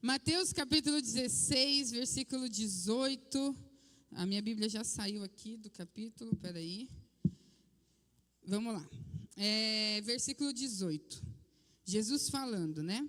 Mateus capítulo 16, versículo 18. A minha Bíblia já saiu aqui do capítulo, peraí. Vamos lá. Versículo 18. Jesus falando, né?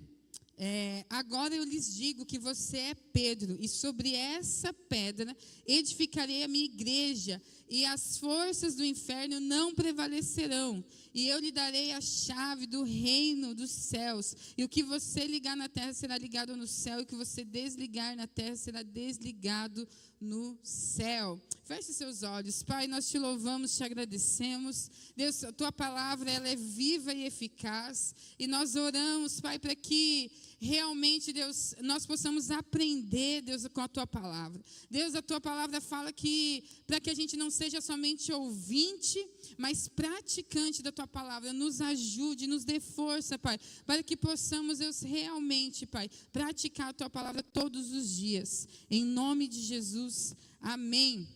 Agora eu lhes digo que você é Pedro, e sobre essa pedra edificarei a minha igreja, e as forças do inferno não prevalecerão. E eu lhe darei a chave do reino dos céus. E o que você ligar na terra será ligado no céu, e o que você desligar na terra será desligado no céu. Feche seus olhos. Pai, nós te louvamos, te agradecemos. Deus, a tua palavra ela é viva e eficaz. E nós oramos, Pai, para que realmente, Deus, nós possamos aprender, Deus, com a tua palavra. Deus, a tua palavra fala que, para que a gente não seja somente ouvinte, mas praticante da tua palavra, nos ajude, nos dê força, Pai, para que possamos, Deus, realmente, Pai, praticar a tua palavra todos os dias. Em nome de Jesus, amém.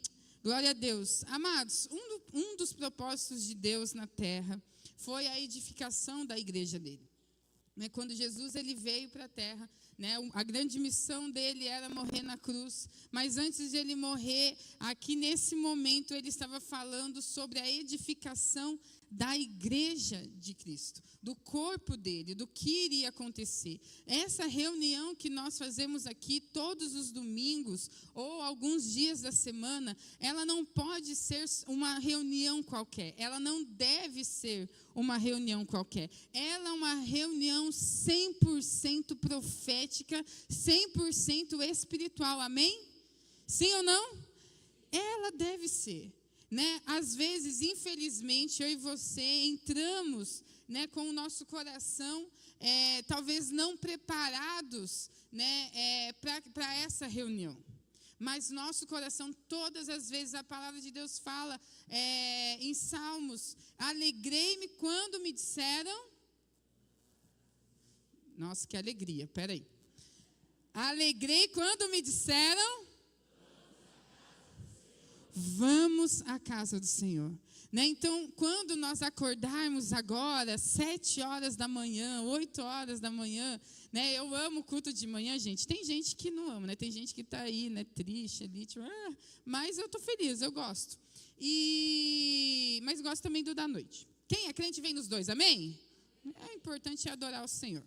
Glória a Deus. Amados, um dos propósitos de Deus na terra foi a edificação da igreja dele. Quando Jesus ele veio para a terra, a grande missão dele era morrer na cruz, mas antes de ele morrer, aqui nesse momento ele estava falando sobre a edificação da igreja de Cristo, do corpo dele, do que iria acontecer. Essa reunião que nós fazemos aqui todos os domingos ou alguns dias da semana, ela não pode ser uma reunião qualquer, ela não deve ser uma reunião qualquer. Ela é uma reunião 100% profética, 100% espiritual, amém? Sim ou não? Ela deve ser. Às vezes, infelizmente, eu e você entramos com o nosso coração, talvez não preparados para essa reunião. Mas nosso coração, todas as vezes, a palavra de Deus fala em Salmos: alegrei-me quando me disseram... Nossa, que alegria, peraí. Alegrei quando me disseram... Vamos à casa do Senhor. Então, quando nós acordarmos agora, 7 horas da manhã, 8 horas da manhã, eu amo o culto de manhã, gente. Tem gente que não ama, tem gente que está aí, triste, ali, tipo, mas eu estou feliz, eu gosto. Mas gosto também do da noite. Quem é crente vem nos dois, amém? É importante adorar o Senhor.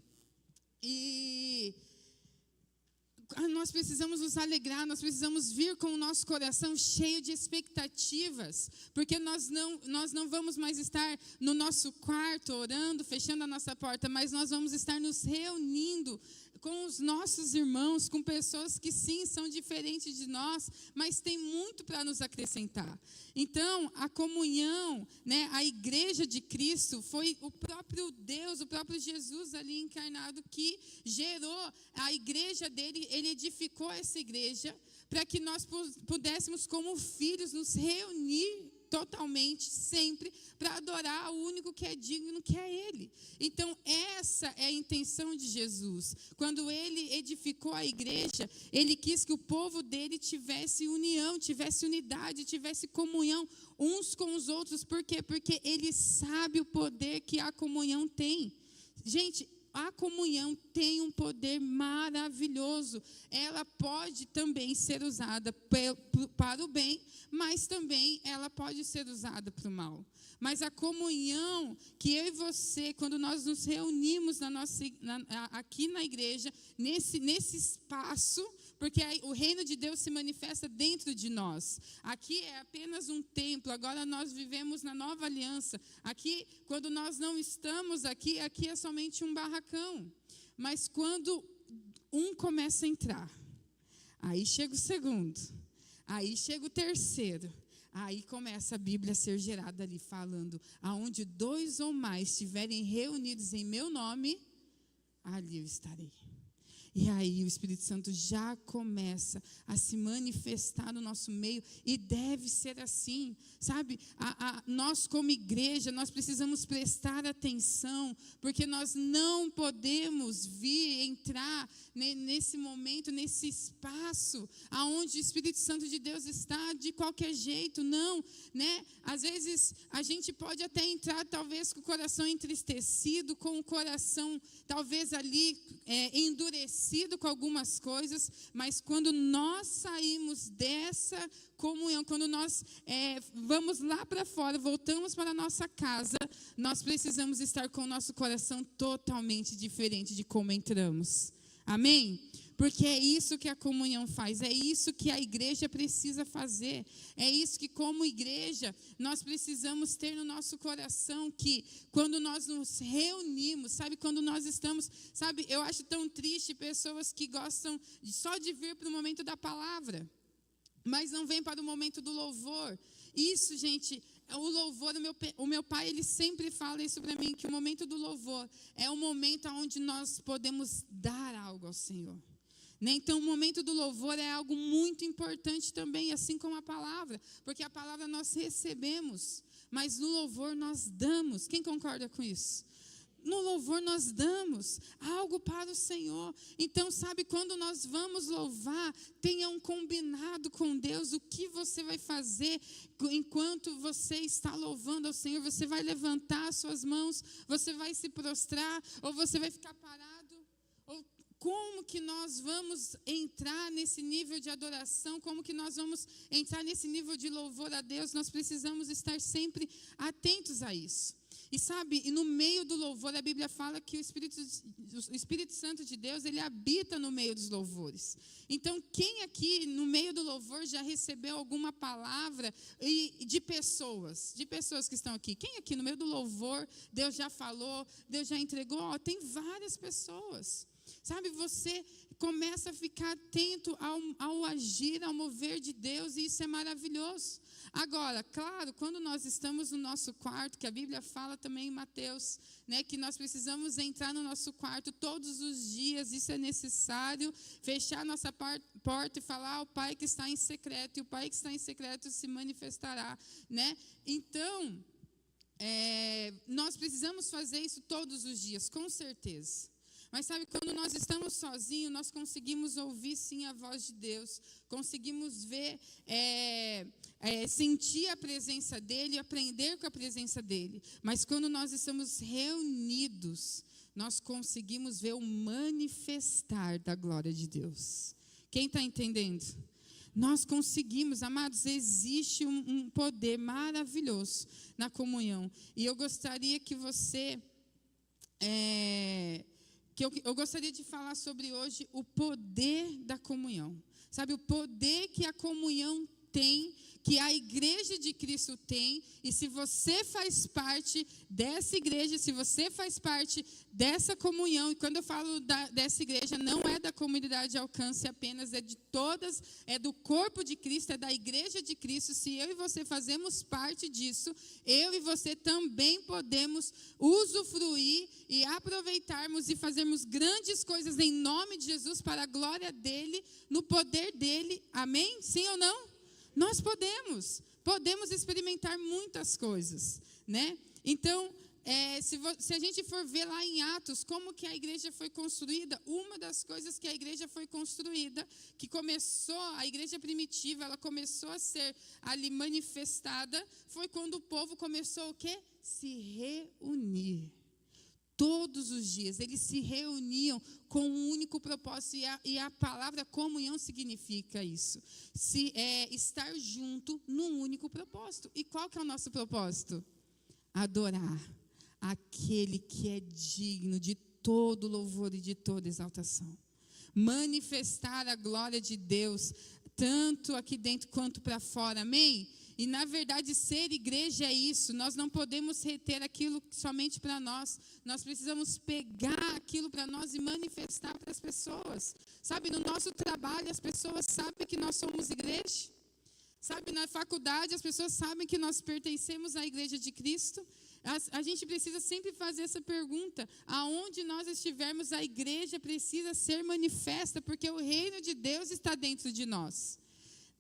Nós precisamos nos alegrar, nós precisamos vir com o nosso coração cheio de expectativas, porque nós não vamos mais estar no nosso quarto orando, fechando a nossa porta, mas nós vamos estar nos reunindo com os nossos irmãos, com pessoas que sim, são diferentes de nós, mas tem muito para nos acrescentar. Então, a comunhão, a igreja de Cristo, foi o próprio Deus, o próprio Jesus ali encarnado que gerou a igreja dele, ele edificou essa igreja para que nós pudéssemos, como filhos, nos reunir totalmente, sempre, para adorar o único que é digno, que é Ele. Então, essa é a intenção de Jesus. Quando Ele edificou a igreja, Ele quis que o povo dele tivesse união, tivesse unidade, tivesse comunhão uns com os outros. Por quê? Porque Ele sabe o poder que a comunhão tem. Gente, a comunhão tem um poder maravilhoso. Ela pode também ser usada para o bem, mas também ela pode ser usada para o mal. Mas a comunhão que eu e você, quando nós nos reunimos aqui na igreja, nesse espaço, porque o reino de Deus se manifesta dentro de nós. Aqui é apenas um templo, agora nós vivemos na nova aliança. Aqui, quando nós não estamos aqui é somente um barracão. Mas quando um começa a entrar, aí chega o segundo, aí chega o terceiro, aí começa a Bíblia a ser gerada ali, falando: aonde 2 ou mais estiverem reunidos em meu nome, ali eu estarei. E aí o Espírito Santo já começa a se manifestar no nosso meio, e deve ser assim, sabe? Nós como igreja, nós precisamos prestar atenção, porque nós não podemos entrar nesse momento, nesse espaço, aonde o Espírito Santo de Deus está de qualquer jeito, não, Às vezes a gente pode até entrar talvez com o coração entristecido, com o coração talvez ali endurecido, parecido com algumas coisas, mas quando nós saímos dessa comunhão, quando nós vamos lá para fora, voltamos para a nossa casa, nós precisamos estar com o nosso coração totalmente diferente de como entramos. Amém? Porque é isso que a comunhão faz, é isso que a igreja precisa fazer, é isso que como igreja nós precisamos ter no nosso coração, que quando nós nos reunimos, sabe, quando nós estamos, sabe, eu acho tão triste pessoas que gostam só de vir para o momento da palavra, mas não vem para o momento do louvor. Isso, gente, o louvor, o meu pai, ele sempre fala isso para mim, que o momento do louvor é o momento onde nós podemos dar algo ao Senhor. Então, o momento do louvor é algo muito importante também, assim como a palavra, porque a palavra nós recebemos, mas no louvor nós damos. Quem concorda com isso? No louvor nós damos algo para o Senhor. Então, sabe, quando nós vamos louvar, tenha um combinado com Deus, o que você vai fazer enquanto você está louvando ao Senhor. Você vai levantar as suas mãos, você vai se prostrar, ou você vai ficar parado. Como que nós vamos entrar nesse nível de adoração? Como que nós vamos entrar nesse nível de louvor a Deus? Nós precisamos estar sempre atentos a isso. E sabe, e no meio do louvor, a Bíblia fala que o Espírito Santo de Deus, ele habita no meio dos louvores. Então, quem aqui no meio do louvor já recebeu alguma palavra de pessoas que estão aqui? Quem aqui no meio do louvor, Deus já falou, Deus já entregou? Tem várias pessoas. Sabe, você começa a ficar atento ao agir, ao mover de Deus, e isso é maravilhoso. Agora, claro, quando nós estamos no nosso quarto, que a Bíblia fala também em Mateus, né, que nós precisamos entrar no nosso quarto todos os dias, isso é necessário, fechar nossa porta e falar ao Pai que está em secreto, e o Pai que está em secreto se manifestará, né? Então, nós precisamos fazer isso todos os dias, com certeza. Mas sabe, quando nós estamos sozinhos, nós conseguimos ouvir sim a voz de Deus, conseguimos ver, sentir a presença dEle, aprender com a presença dEle. Mas quando nós estamos reunidos, nós conseguimos ver o manifestar da glória de Deus. Quem está entendendo? Nós conseguimos, amados, existe um poder maravilhoso na comunhão. E eu gostaria que você... Eu gostaria de falar sobre hoje o poder da comunhão. Sabe, o poder que a comunhão tem, que a igreja de Cristo tem, e se você faz parte dessa igreja, se você faz parte dessa comunhão, e quando eu falo dessa igreja, não é da comunidade Alcance apenas, é de todas, é do corpo de Cristo, é da igreja de Cristo. Se eu e você fazemos parte disso, eu e você também podemos usufruir e aproveitarmos e fazermos grandes coisas em nome de Jesus, para a glória dEle, no poder dEle, amém? Sim ou não? Nós podemos experimentar muitas coisas, né? Então, se a gente for ver lá em Atos, como que a igreja foi construída, uma das coisas que a igreja foi construída, que começou, a igreja primitiva, ela começou a ser ali manifestada, foi quando o povo começou o quê? Se reunir. Todos os dias, eles se reuniam com um único propósito, e a palavra comunhão significa isso, estar junto num único propósito. E qual que é o nosso propósito? Adorar aquele que é digno de todo louvor e de toda exaltação. Manifestar a glória de Deus, tanto aqui dentro quanto para fora, amém? E na verdade ser igreja é isso, nós não podemos reter aquilo somente para nós, nós precisamos pegar aquilo para nós e manifestar para as pessoas. Sabe, no nosso trabalho as pessoas sabem que nós somos igreja, sabe, na faculdade as pessoas sabem que nós pertencemos à igreja de Cristo. A gente precisa sempre fazer essa pergunta, aonde nós estivermos, a igreja precisa ser manifesta, porque o reino de Deus está dentro de nós.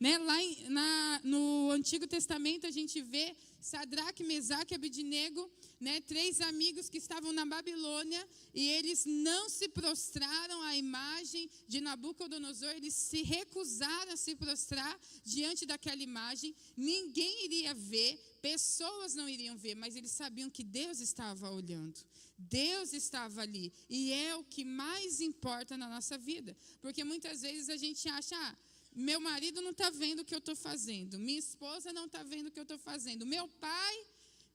Né? Lá no Antigo Testamento a gente vê Sadraque, Mesaque e Abednego, né, 3 amigos que estavam na Babilônia, e eles não se prostraram à imagem de Nabucodonosor, eles se recusaram a se prostrar diante daquela imagem. Ninguém iria ver, pessoas não iriam ver, mas eles sabiam que Deus estava olhando. Deus estava ali, e é o que mais importa na nossa vida, porque muitas vezes a gente acha, meu marido não está vendo o que eu estou fazendo, minha esposa não está vendo o que eu estou fazendo, meu pai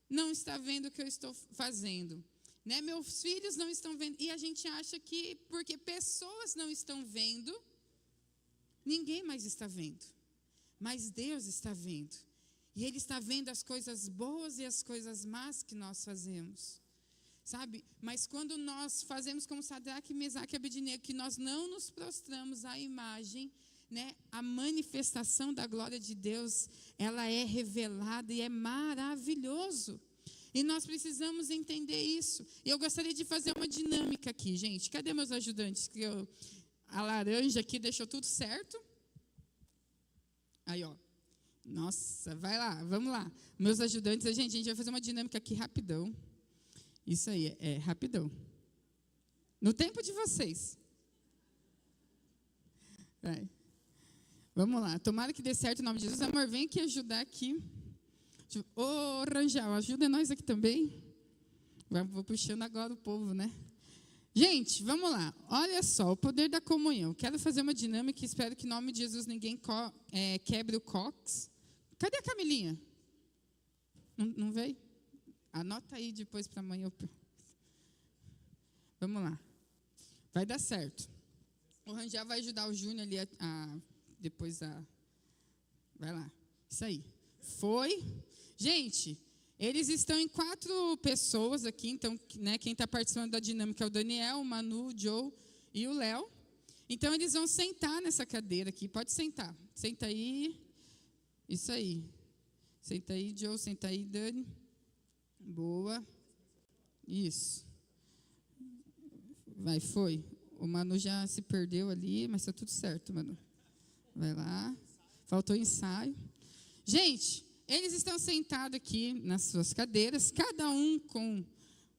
não está vendo o que eu estou fazendo, né? Meus filhos não estão vendo, e a gente acha que porque pessoas não estão vendo, ninguém mais está vendo, mas Deus está vendo, e Ele está vendo as coisas boas e as coisas más que nós fazemos. Sabe, mas quando nós fazemos como Sadraque, Mesaque e Abednego, que nós não nos prostramos à imagem, né, a manifestação da glória de Deus, ela é revelada e é maravilhoso. E nós precisamos entender isso. E eu gostaria de fazer uma dinâmica aqui, gente. Cadê meus ajudantes? A laranja aqui deixou tudo certo? Aí, ó. Nossa, vai lá, vamos lá. Meus ajudantes, a gente vai fazer uma dinâmica aqui rapidão. Isso aí, é rapidão. No tempo de vocês. Vai. Vamos lá. Tomara que dê certo em nome de Jesus. Amor, vem aqui ajudar aqui. Ô, Rangel, ajuda nós aqui também. Vou puxando agora o povo, né? Gente, vamos lá. Olha só, o poder da comunhão. Quero fazer uma dinâmica. Espero que em nome de Jesus ninguém quebre o cox. Cadê a Camilinha? Não veio? Anota aí depois para amanhã. Vamos lá. Vai dar certo. O Rangel vai ajudar o Júnior ali Vai lá. Isso aí. Foi. Gente, eles estão em 4 pessoas aqui. Então, né, quem está participando da dinâmica é o Daniel, o Manu, o Joe e o Léo. Então, eles vão sentar nessa cadeira aqui. Pode sentar. Senta aí. Isso aí. Senta aí, Joe. Senta aí, Dani. Boa. Isso. Vai, foi. O Manu já se perdeu ali, mas está tudo certo, Manu. Vai lá. Faltou ensaio. Gente, eles estão sentados aqui nas suas cadeiras, cada um com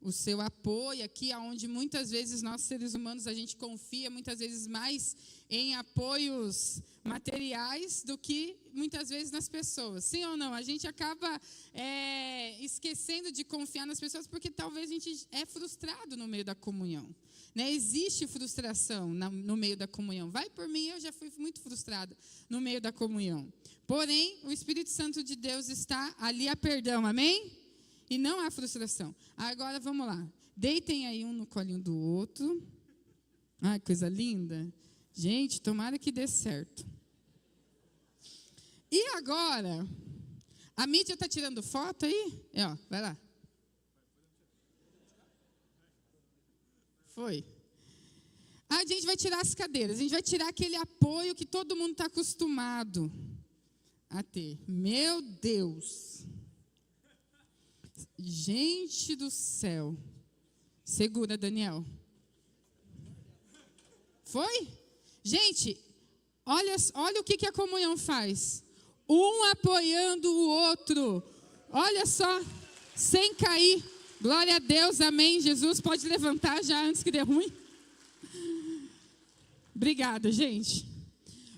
o seu apoio aqui, onde muitas vezes nós, seres humanos, a gente confia muitas vezes mais em apoios materiais do que muitas vezes nas pessoas. Sim ou não? A gente acaba esquecendo de confiar nas pessoas porque talvez a gente é frustrado no meio da comunhão. Né? Existe frustração no meio da comunhão. Vai por mim, eu já fui muito frustrada no meio da comunhão. Porém, o Espírito Santo de Deus está ali a perdão, amém? E não há frustração. Agora, vamos lá. Deitem aí um no colinho do outro. Ai, coisa linda. Gente, tomara que dê certo. E agora, a mídia está tirando foto aí? Ó, vai lá. Foi. A gente vai tirar as cadeiras. A gente vai tirar aquele apoio que todo mundo está acostumado a ter. Meu Deus. Gente do céu. Segura, Daniel. Foi? Gente, olha o que a comunhão faz. Um apoiando o outro. Olha só, sem cair. Glória a Deus, amém. Jesus pode levantar já antes que dê ruim. Obrigada, gente.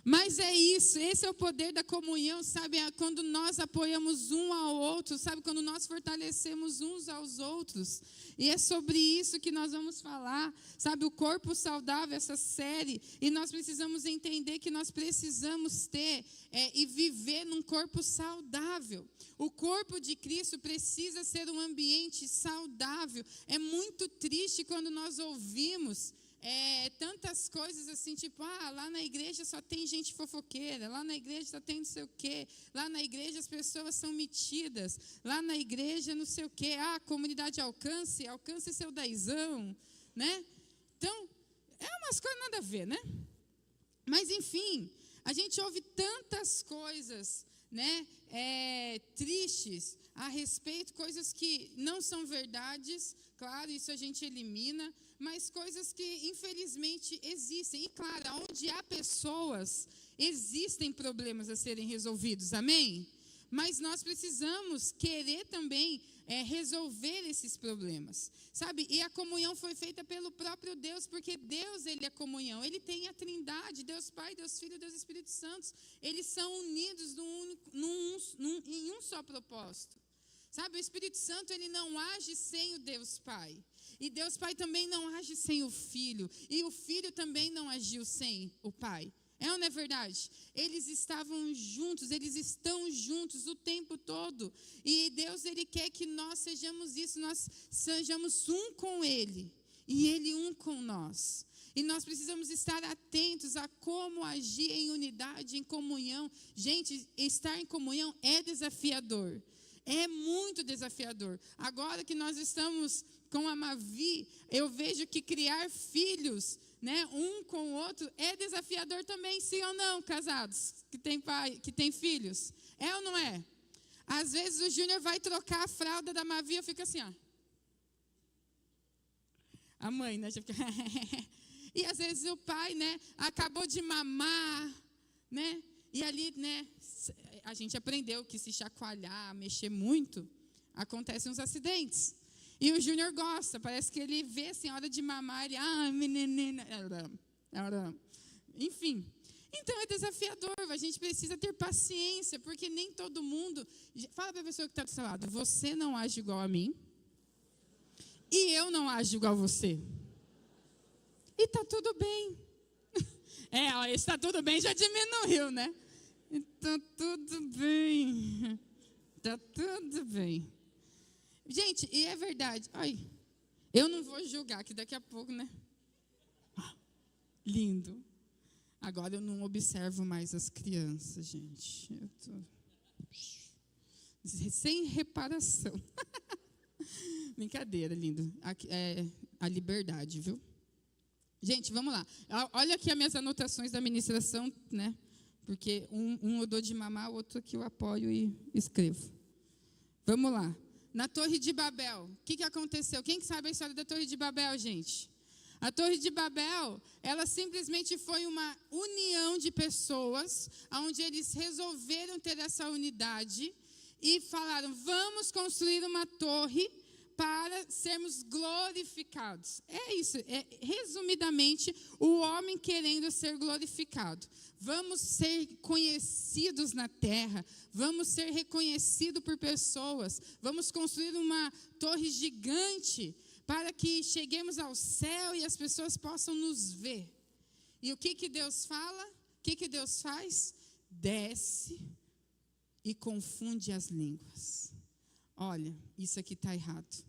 Mas é isso, esse é o poder da comunhão, sabe? Quando nós apoiamos um ao outro, sabe? Quando nós fortalecemos uns aos outros. E é sobre isso que nós vamos falar, sabe? O corpo saudável, essa série. E nós precisamos entender que nós precisamos ter e viver num corpo saudável. O corpo de Cristo precisa ser um ambiente saudável. É muito triste quando nós ouvimos tantas coisas assim, tipo, lá na igreja só tem gente fofoqueira, lá na igreja só tem não sei o quê, lá na igreja as pessoas são metidas, lá na igreja não sei o quê, comunidade alcance seu dezão, né? Então, é umas coisas nada a ver, né? Mas, enfim, a gente ouve tantas coisas, né, tristes a respeito, coisas que não são verdades, claro, isso a gente elimina, mas coisas que infelizmente existem. E claro, onde há pessoas, existem problemas a serem resolvidos, amém? mas nós precisamos querer também resolver esses problemas, sabe? E a comunhão foi feita pelo próprio Deus, porque Deus, Ele é comunhão. Ele tem a Trindade, Deus Pai, Deus Filho, Deus Espírito Santo. Eles são unidos em um só propósito. Sabe, o Espírito Santo, ele não age sem o Deus Pai. E Deus Pai também não age sem o Filho. E o Filho também não agiu sem o Pai. É ou não é verdade? Eles estavam juntos, eles estão juntos o tempo todo. E Deus, Ele quer que nós sejamos isso, nós sejamos um com Ele. E Ele um com nós. E nós precisamos estar atentos a como agir em unidade, em comunhão. Gente, estar em comunhão é desafiador. É muito desafiador. Agora que nós estamos com a Mavi, eu vejo que criar filhos, né, um com o outro, é desafiador também, sim ou não, casados que têm pai, que têm filhos? É ou não é? Às vezes o Júnior vai trocar a fralda da Mavi, eu fico assim, ó. A mãe, né? E às vezes o pai, né, acabou de mamar, né? E ali, né, a gente aprendeu que se chacoalhar, mexer muito, acontecem uns acidentes. E o Júnior gosta, parece que ele vê assim, a hora de mamar, ele, menina. Enfim, então é desafiador, a gente precisa ter paciência, porque nem todo mundo... Fala para a pessoa que está do seu lado, você não age igual a mim, e eu não ajo igual a você. E está tudo bem. Está tudo bem, já diminuiu, né? Está tudo bem. Está tudo bem. Gente, e é verdade. Ai, eu não vou julgar, que daqui a pouco, né? Lindo. Agora eu não observo mais as crianças, gente. Eu tô... sem reparação. Brincadeira, lindo. É a liberdade, viu? Gente, vamos lá. Olha aqui as minhas anotações da ministração, né? Porque um eu dou de mamar, o outro aqui eu apoio e escrevo. Vamos lá. Na Torre de Babel, o que aconteceu? Quem sabe a história da Torre de Babel, gente? A Torre de Babel, ela simplesmente foi uma união de pessoas, onde eles resolveram ter essa unidade e falaram, vamos construir uma torre para sermos glorificados. É isso, resumidamente, o homem querendo ser glorificado. Vamos ser conhecidos na terra, vamos ser reconhecidos por pessoas, vamos construir uma torre gigante para que cheguemos ao céu e as pessoas possam nos ver. E o que Deus fala? O que Deus faz? Desce e confunde as línguas. Olha, isso aqui está errado.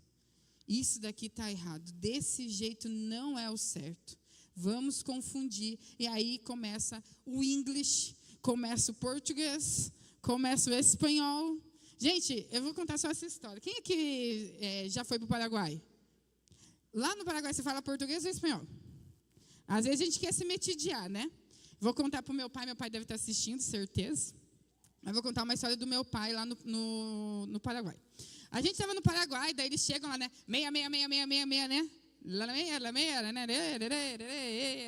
Isso daqui está errado. Desse jeito não é o certo. Vamos confundir. E aí começa o inglês, começa o português, começa o espanhol. Gente, eu vou contar só essa história. Quem aqui já foi para o Paraguai? Lá no Paraguai você fala português ou espanhol? Às vezes a gente quer se metidiar, né? Vou contar para o meu pai deve estar assistindo, certeza. Mas vou contar uma história do meu pai lá no Paraguai. A gente estava no Paraguai, daí eles chegam lá, né? Meia, né? La meia, né?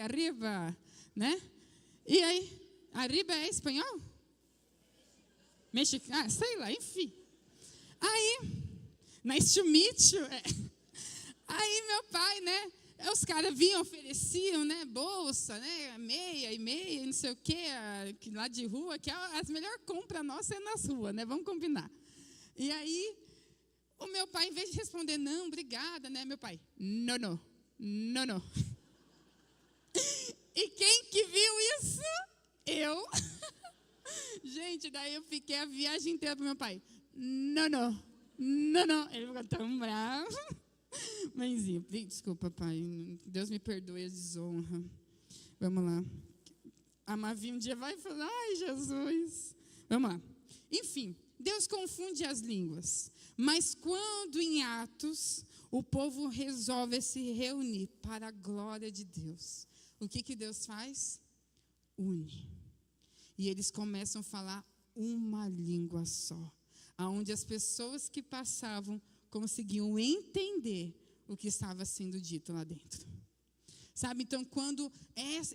Arriba, né? E aí, arriba é espanhol? Mexicano? Sei lá, enfim. Aí, nice to meet you. Aí meu pai, né? Os caras vinham, ofereciam, né? Bolsa, né? Meia, não sei o quê, lá de rua, que as melhores compras nossas é nas ruas, né? Vamos combinar. E aí, o meu pai, em vez de responder, não, obrigada, né? Meu pai, não. E quem que viu isso? Eu. Gente, daí eu fiquei a viagem inteira pro meu pai. Não. Ele ficou tão bravo. Mãezinha, desculpa, pai. Deus me perdoe a desonra. Vamos lá. A Mavi um dia vai falar, ai, Jesus. Vamos lá. Enfim, Deus confunde as línguas. Mas quando em Atos, o povo resolve se reunir para a glória de Deus, o que Deus faz? Une. E eles começam a falar uma língua só, onde as pessoas que passavam conseguiam entender o que estava sendo dito lá dentro. Sabe, então,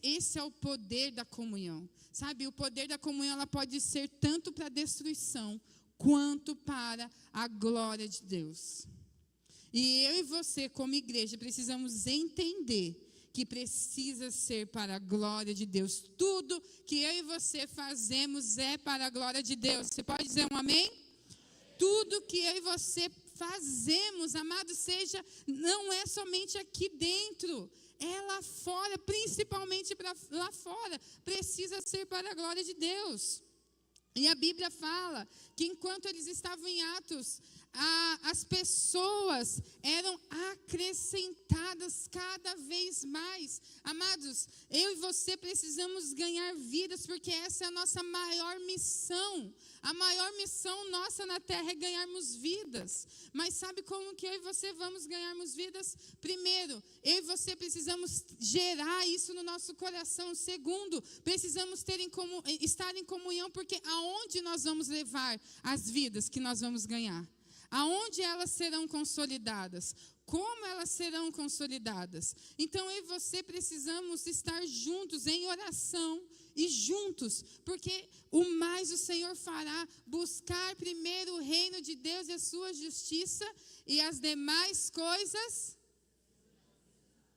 esse é o poder da comunhão. Sabe, o poder da comunhão, ela pode ser tanto para destruição, quanto para a glória de Deus. E eu e você, como igreja, precisamos entender que precisa ser para a glória de Deus. Tudo que eu e você fazemos é para a glória de Deus. Você pode dizer um amém? Tudo que eu e você fazemos, amado, não é somente aqui dentro, é lá fora, principalmente lá fora, precisa ser para a glória de Deus. E a Bíblia fala que enquanto eles estavam em Atos, as pessoas eram acrescentadas cada vez mais. Amados, eu e você precisamos ganhar vidas, porque essa é a nossa maior missão. A maior missão nossa na terra é ganharmos vidas. Mas sabe como que eu e você vamos ganharmos vidas? Primeiro, eu e você precisamos gerar isso no nosso coração. Segundo, precisamos estar em comunhão, porque aonde nós vamos levar as vidas que nós vamos ganhar? Aonde elas serão consolidadas? Como elas serão consolidadas? Então eu e você precisamos estar juntos em oração e juntos, porque o mais o Senhor fará, buscar primeiro o reino de Deus e a sua justiça, e as demais coisas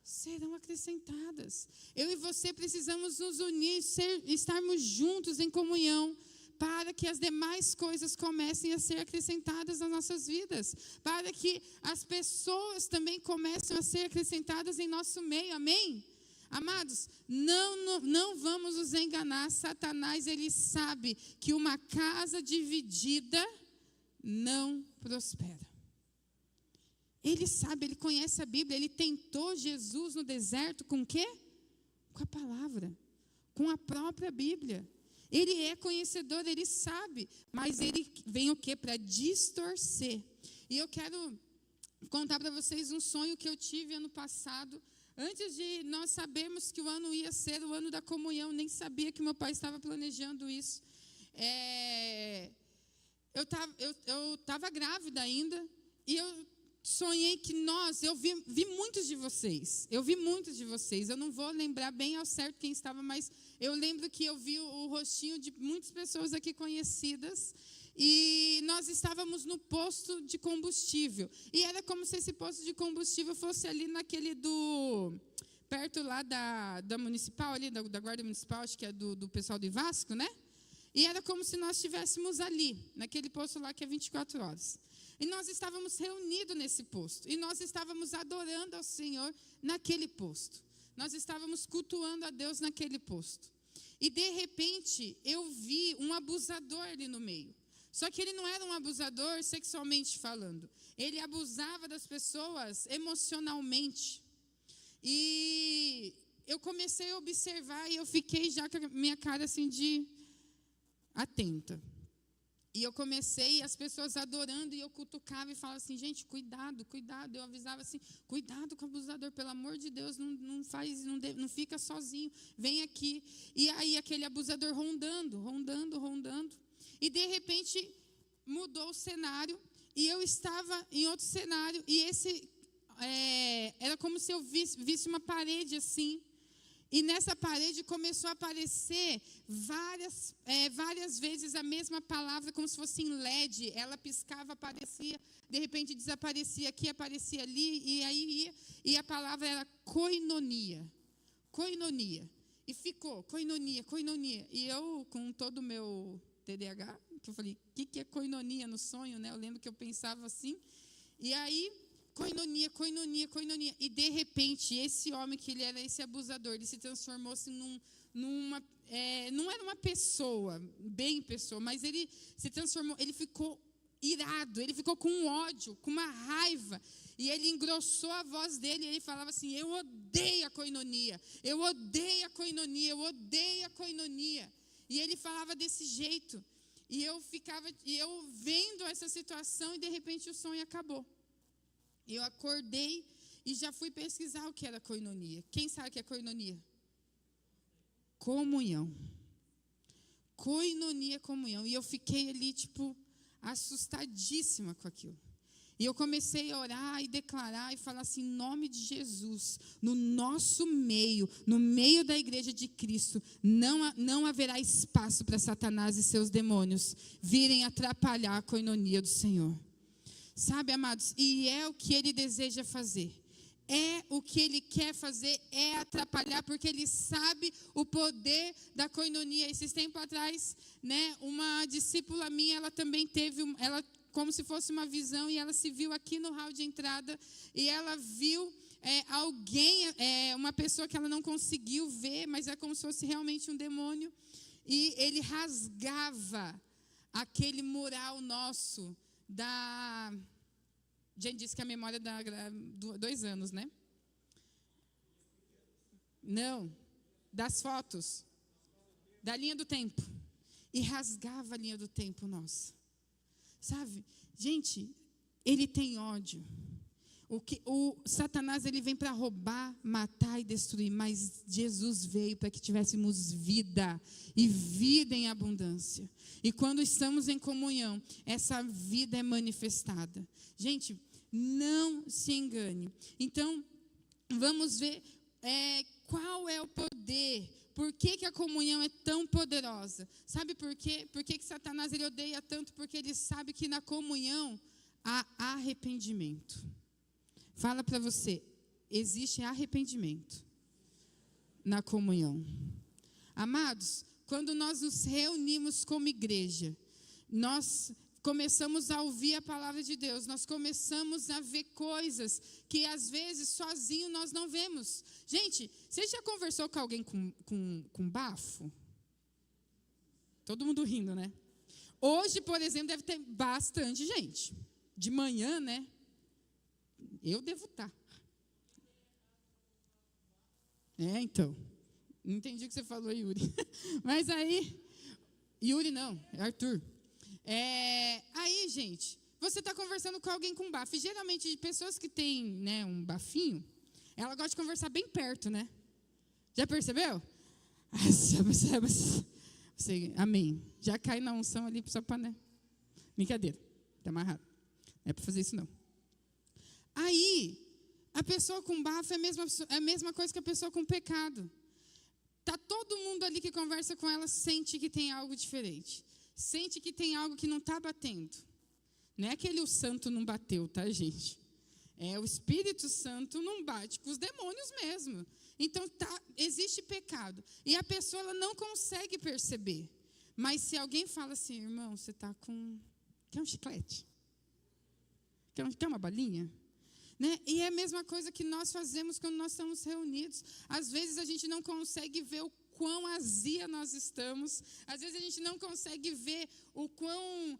serão acrescentadas. Eu e você precisamos nos unir, estarmos juntos em comunhão, para que as demais coisas comecem a ser acrescentadas nas nossas vidas, para que as pessoas também comecem a ser acrescentadas em nosso meio, amém? Amados, não vamos nos enganar. Satanás, ele sabe que uma casa dividida não prospera. Ele sabe, ele conhece a Bíblia, ele tentou Jesus no deserto com o quê? Com a palavra, com a própria Bíblia. Ele é conhecedor, ele sabe, mas ele vem o quê? Para distorcer. E eu quero contar para vocês um sonho que eu tive ano passado, antes de nós sabermos que o ano ia ser o ano da comunhão. Nem sabia que meu pai estava planejando isso. Eu estava grávida ainda, e eu sonhei que eu vi muitos de vocês. Eu não vou lembrar bem ao certo quem estava, mas eu lembro que eu vi o rostinho de muitas pessoas aqui conhecidas. E nós estávamos no posto de combustível. E era como se esse posto de combustível fosse ali naquele perto lá da municipal, ali da guarda municipal, acho que é do pessoal do Vasco, né? E era como se nós estivéssemos ali, naquele posto lá que é 24 horas. E nós estávamos reunidos nesse posto. E nós estávamos adorando ao Senhor naquele posto. Nós estávamos cultuando a Deus naquele posto. E de repente, eu vi um abusador ali no meio. Só que ele não era um abusador sexualmente falando. Ele abusava das pessoas emocionalmente. E eu comecei a observar e eu fiquei já com a minha cara assim de atenta. E eu comecei, as pessoas adorando, e eu cutucava e falava assim, gente, cuidado, cuidado. Eu avisava assim, cuidado com o abusador, pelo amor de Deus, não fica sozinho, vem aqui. E aí aquele abusador rondando. E de repente mudou o cenário, e eu estava em outro cenário, e era como se eu visse uma parede assim. E nessa parede começou a aparecer várias vezes a mesma palavra, como se fosse em LED. Ela piscava, aparecia, de repente desaparecia aqui, aparecia ali, e aí ia. E a palavra era koinonia. Koinonia. E ficou, koinonia. E eu, com todo o meu TDAH, que eu falei, o que é koinonia no sonho, né? Eu lembro que eu pensava assim. E aí, koinonia. E de repente, esse homem que ele era esse abusador, ele se transformou assim não era uma pessoa, bem pessoa, mas ele se transformou, ele ficou irado, ele ficou com um ódio, com uma raiva, e ele engrossou a voz dele, e ele falava assim, eu odeio a koinonia. E ele falava desse jeito, e eu vendo essa situação, e de repente o sonho acabou. Eu acordei e já fui pesquisar o que era koinonia. Quem sabe o que é koinonia? Comunhão. Koinonia, comunhão. E eu fiquei ali, assustadíssima com aquilo. E eu comecei a orar e declarar e falar assim, em nome de Jesus, no nosso meio, no meio da igreja de Cristo, não haverá espaço para Satanás e seus demônios virem atrapalhar a coinonia do Senhor. Sabe, amados, e é o que ele deseja fazer. É o que ele quer fazer, é atrapalhar, porque ele sabe o poder da coinonia. Esses tempos atrás, né, uma discípula minha, ela também teve, como se fosse uma visão, e ela se viu aqui no hall de entrada, e ela viu alguém, uma pessoa que ela não conseguiu ver, mas é como se fosse realmente um demônio, e ele rasgava aquele mural nosso da... A gente disse que a memória dá 2 anos, né? Não, das fotos, da linha do tempo, e rasgava a linha do tempo nossa. Sabe, gente, ele tem ódio. O Satanás, ele vem para roubar, matar e destruir, mas Jesus veio para que tivéssemos vida, e vida em abundância. E quando estamos em comunhão, essa vida é manifestada. Gente, não se engane. Então, vamos ver qual é o poder. Por que a comunhão é tão poderosa? Sabe por quê? Por que Satanás ele odeia tanto? Porque ele sabe que na comunhão há arrependimento. Fala para você, existe arrependimento na comunhão. Amados, quando nós nos reunimos como igreja, nós começamos a ouvir a palavra de Deus, nós começamos a ver coisas que às vezes sozinho nós não vemos. Gente, você já conversou com alguém com bafo? Todo mundo rindo, né? Hoje, por exemplo, deve ter bastante gente. De manhã, né? Eu devo estar. Então. Não entendi o que você falou, Yuri. Mas aí... Yuri não, é Arthur. Aí, gente, você está conversando com alguém com bafo. E geralmente, pessoas que têm, né, um bafinho, ela gosta de conversar bem perto, né? Já percebeu? Amém. Já cai na unção ali só para, né? Brincadeira, está amarrado. Não é para fazer isso, não. Aí, a pessoa com bafo é a mesma coisa que a pessoa com pecado. Tá todo mundo ali que conversa com ela sente que tem algo diferente. Sente que tem algo que não está batendo. Não é aquele o santo não bateu, tá, gente? O Espírito Santo não bate com os demônios mesmo. Então, existe pecado. E a pessoa ela não consegue perceber. Mas se alguém fala assim, irmão, você está com... Quer um chiclete? Quer uma balinha? Né? E é a mesma coisa que nós fazemos quando nós estamos reunidos. Às vezes a gente não consegue ver o quão azia nós estamos. Às vezes a gente não consegue ver o quão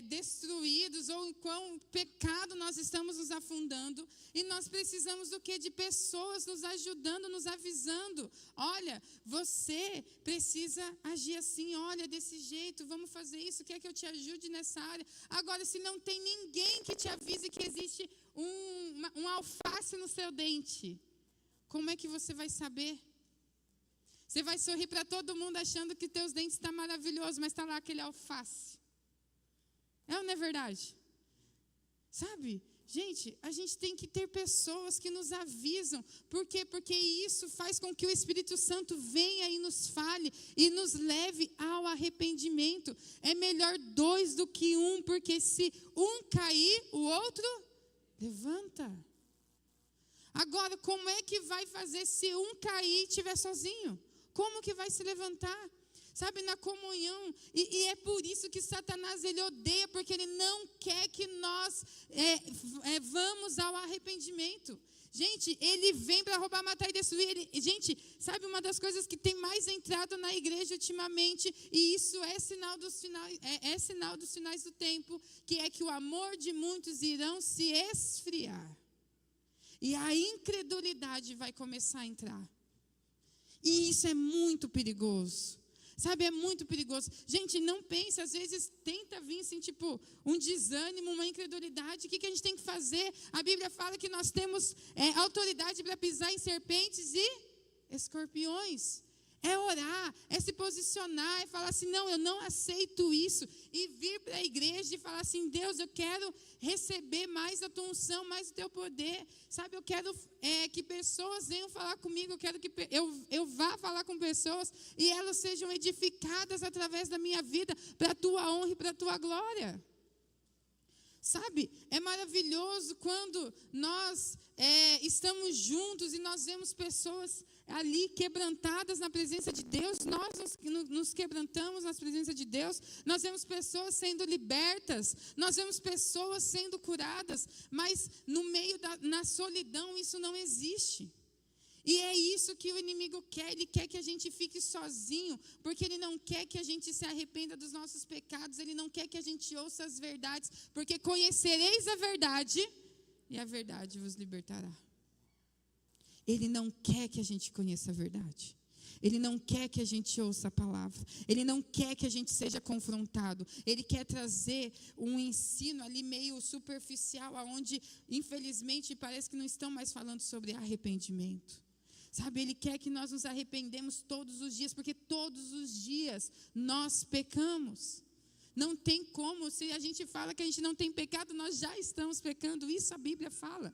destruídos ou o quão pecado nós estamos nos afundando. E nós precisamos do quê? De pessoas nos ajudando, nos avisando. Olha, você precisa agir assim, olha, desse jeito, vamos fazer isso, quer que eu te ajude nessa área? Agora, se não tem ninguém que te avise que existe um alface no seu dente, como é que você vai saber? Você vai sorrir para todo mundo achando que teus dentes estão maravilhosos, mas está lá aquele alface. É ou não é verdade? Sabe? Gente, a gente tem que ter pessoas que nos avisam. Por quê? Porque isso faz com que o Espírito Santo venha e nos fale e nos leve ao arrependimento. É melhor 2 do que 1, porque se um cair, o outro levanta. Agora, como é que vai fazer se um cair e estiver sozinho? Como que vai se levantar? Sabe, na comunhão, e é por isso que Satanás, ele odeia, porque ele não quer que nós vamos ao arrependimento. Gente, ele vem para roubar, matar e destruir. Gente, sabe uma das coisas que tem mais entrado na igreja ultimamente, e isso é sinal dos finais do tempo, que é que o amor de muitos irão se esfriar. E a incredulidade vai começar a entrar. E isso é muito perigoso. Sabe, é muito perigoso. Gente, não pense, às vezes tenta vir assim, tipo, um desânimo, uma incredulidade. O que a gente tem que fazer? A Bíblia fala que nós temos autoridade para pisar em serpentes e escorpiões. É orar, é se posicionar, é falar assim, não, eu não aceito isso. E vir para a igreja e falar assim, Deus, eu quero receber mais a tua unção, mais o teu poder. Sabe, eu quero que pessoas venham falar comigo, eu quero que eu vá falar com pessoas e elas sejam edificadas através da minha vida, para a tua honra e para a tua glória. Sabe, é maravilhoso quando nós estamos juntos e nós vemos pessoas ali quebrantadas na presença de Deus, nós nos quebrantamos na presença de Deus, nós vemos pessoas sendo libertas, nós vemos pessoas sendo curadas, mas no meio na solidão isso não existe. E é isso que o inimigo quer, ele quer que a gente fique sozinho, porque ele não quer que a gente se arrependa dos nossos pecados, ele não quer que a gente ouça as verdades, porque conhecereis a verdade, e a verdade vos libertará. Ele não quer que a gente conheça a verdade, ele não quer que a gente ouça a palavra, ele não quer que a gente seja confrontado, ele quer trazer um ensino ali meio superficial, onde infelizmente parece que não estão mais falando sobre arrependimento. Sabe, ele quer que nós nos arrependemos todos os dias, porque todos os dias nós pecamos. Não tem como, se a gente fala que a gente não tem pecado, nós já estamos pecando, isso a Bíblia fala.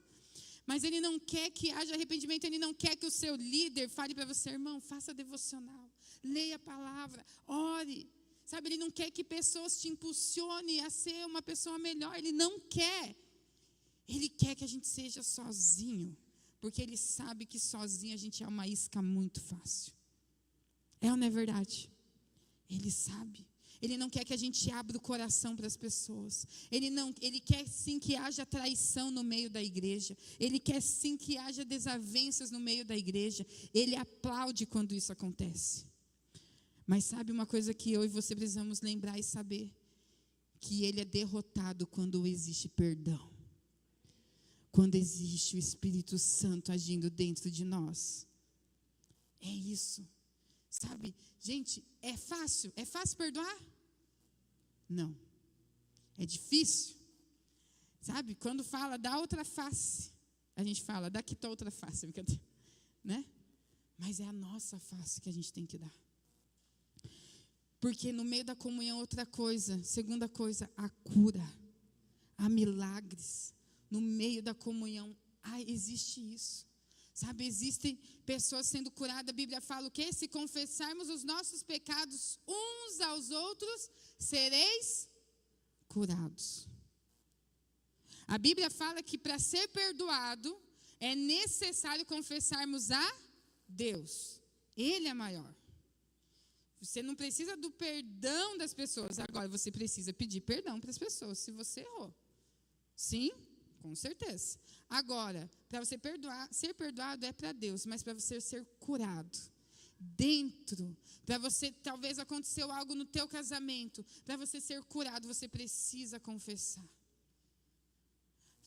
Mas ele não quer que haja arrependimento, ele não quer que o seu líder fale para você, irmão, faça devocional, leia a palavra, ore. Sabe, ele não quer que pessoas te impulsionem a ser uma pessoa melhor, ele não quer. Ele quer que a gente seja sozinho. Porque ele sabe que sozinho a gente é uma isca muito fácil. É ou não é verdade? Ele sabe. Ele não quer que a gente abra o coração para as pessoas. Ele quer sim que haja traição no meio da igreja. Ele quer sim que haja desavenças no meio da igreja. Ele aplaude quando isso acontece. Mas sabe uma coisa que eu e você precisamos lembrar e saber? Que ele é derrotado quando existe perdão. Quando existe o Espírito Santo agindo dentro de nós. É isso. Sabe, gente, é fácil? É fácil perdoar? Não. É difícil. Sabe, quando fala da outra face, a gente fala, daqui está outra face, né? Mas é a nossa face que a gente tem que dar. Porque no meio da comunhão, outra coisa, segunda coisa, a cura, há milagres. No meio da comunhão, existe isso. Sabe, existem pessoas sendo curadas. A Bíblia fala o quê? Se confessarmos os nossos pecados uns aos outros, sereis curados. A Bíblia fala que para ser perdoado, é necessário confessarmos a Deus. Ele é maior. Você não precisa do perdão das pessoas. Agora, você precisa pedir perdão para as pessoas, se você errou. Sim? Com certeza. Agora, para você ser perdoado é para Deus, mas para você ser curado dentro, para você, talvez aconteceu algo no teu casamento, para você ser curado, você precisa confessar.